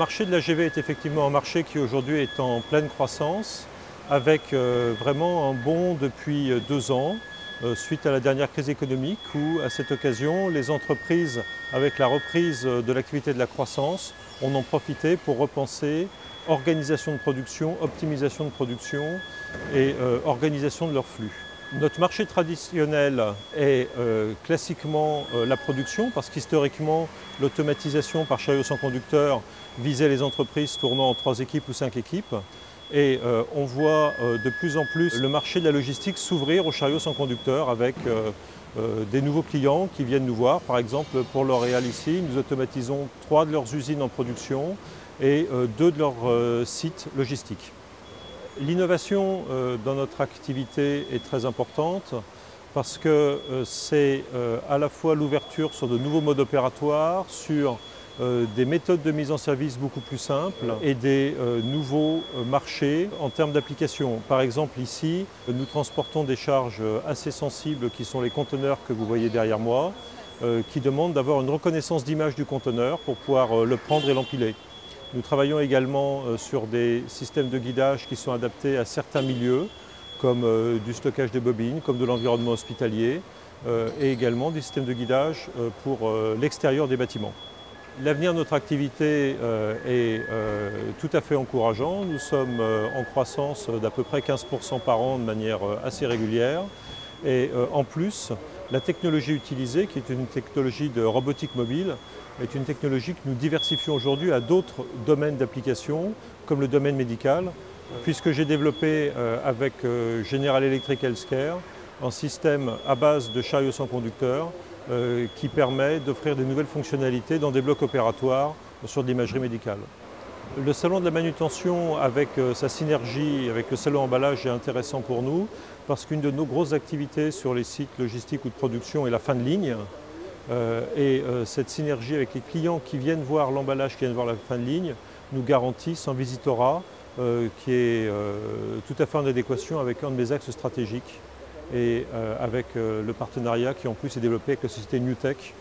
marché de l'AGV est effectivement un marché qui aujourd'hui est en pleine croissance, avec vraiment un bond depuis 2 ans, suite à la dernière crise économique où, à cette occasion, les entreprises, avec la reprise de l'activité de la croissance, en ont profité pour repenser organisation de production, optimisation de production et organisation de leurs flux. Notre marché traditionnel est classiquement la production, parce qu'historiquement, l'automatisation par chariot sans conducteur visait les entreprises tournant en 3 équipes ou 5 équipes. Et on voit de plus en plus le marché de la logistique s'ouvrir aux chariots sans conducteur avec des nouveaux clients qui viennent nous voir. Par exemple, pour L'Oréal ici, nous automatisons 3 de leurs usines en production et 2 de leurs sites logistiques. L'innovation dans notre activité est très importante parce que c'est à la fois l'ouverture sur de nouveaux modes opératoires, sur des méthodes de mise en service beaucoup plus simples et des nouveaux marchés en termes d'application. Par exemple ici, nous transportons des charges assez sensibles qui sont les conteneurs que vous voyez derrière moi, qui demandent d'avoir une reconnaissance d'image du conteneur pour pouvoir le prendre et l'empiler. Nous travaillons également sur des systèmes de guidage qui sont adaptés à certains milieux, comme du stockage des bobines, comme de l'environnement hospitalier, et également des systèmes de guidage pour l'extérieur des bâtiments. L'avenir de notre activité est tout à fait encourageant. Nous sommes en croissance d'à peu près 15% par an de manière assez régulière. Et en plus, la technologie utilisée, qui est une technologie de robotique mobile, est une technologie que nous diversifions aujourd'hui à d'autres domaines d'application, comme le domaine médical, puisque j'ai développé avec General Electric Healthcare un système à base de chariots sans conducteur qui permet d'offrir des nouvelles fonctionnalités dans des blocs opératoires sur de l'imagerie médicale. Le salon de la manutention, avec sa synergie avec le salon emballage, est intéressant pour nous parce qu'une de nos grosses activités sur les sites logistiques ou de production est la fin de ligne. Cette synergie avec les clients qui viennent voir l'emballage, qui viennent voir la fin de ligne, nous garantissent un visitorat qui est tout à fait en adéquation avec un de mes axes stratégiques et avec le partenariat qui en plus est développé avec la société Newtech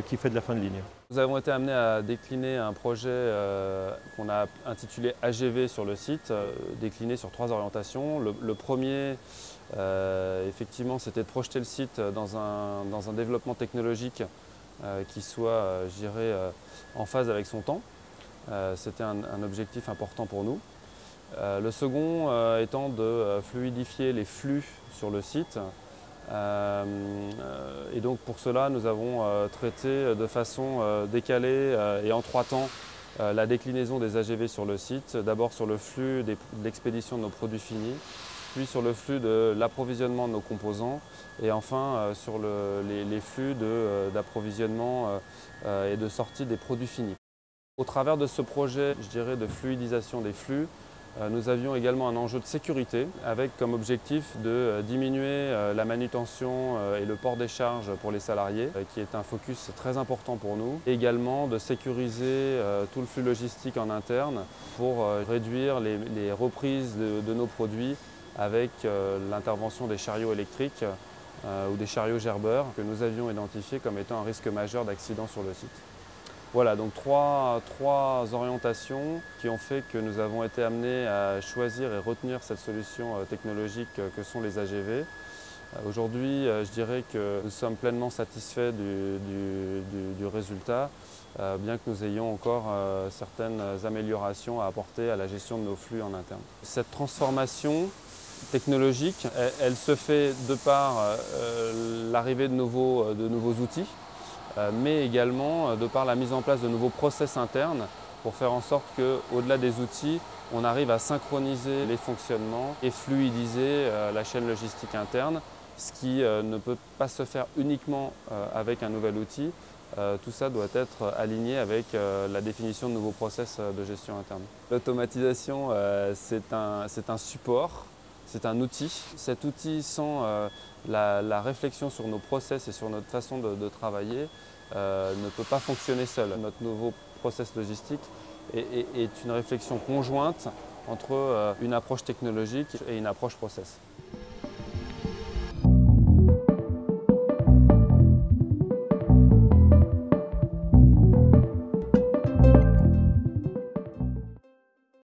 qui fait de la fin de ligne. Nous avons été amenés à décliner un projet qu'on a intitulé AGV sur le site, décliné sur 3 orientations. Le premier, effectivement, c'était de projeter le site dans un développement technologique qui soit, je dirais, en phase avec son temps. C'était un objectif important pour nous. Le second étant de fluidifier les flux sur le site. Et donc pour cela, nous avons traité de façon décalée et en 3 temps la déclinaison des AGV sur le site. D'abord sur le flux de l'expédition de nos produits finis, puis sur le flux de l'approvisionnement de nos composants et enfin sur les flux d'approvisionnement et de sortie des produits finis. Au travers de ce projet, je dirais, de fluidisation des flux, nous avions également un enjeu de sécurité avec comme objectif de diminuer la manutention et le port des charges pour les salariés, qui est un focus très important pour nous. Et également de sécuriser tout le flux logistique en interne pour réduire les reprises de nos produits avec l'intervention des chariots électriques ou des chariots gerbeurs que nous avions identifiés comme étant un risque majeur d'accident sur le site. Voilà, donc trois orientations qui ont fait que nous avons été amenés à choisir et retenir cette solution technologique que sont les AGV. Aujourd'hui, je dirais que nous sommes pleinement satisfaits du résultat, bien que nous ayons encore certaines améliorations à apporter à la gestion de nos flux en interne. Cette transformation technologique, elle se fait de par l'arrivée de nouveaux outils, mais également de par la mise en place de nouveaux process internes pour faire en sorte qu'au-delà des outils, on arrive à synchroniser les fonctionnements et fluidiser la chaîne logistique interne, ce qui ne peut pas se faire uniquement avec un nouvel outil. Tout ça doit être aligné avec la définition de nouveaux process de gestion interne. L'automatisation, c'est un support, c'est un outil. Cet outil, sans la réflexion sur nos process et sur notre façon de travailler, ne peut pas fonctionner seul. Notre nouveau process logistique est une réflexion conjointe entre une approche technologique et une approche process.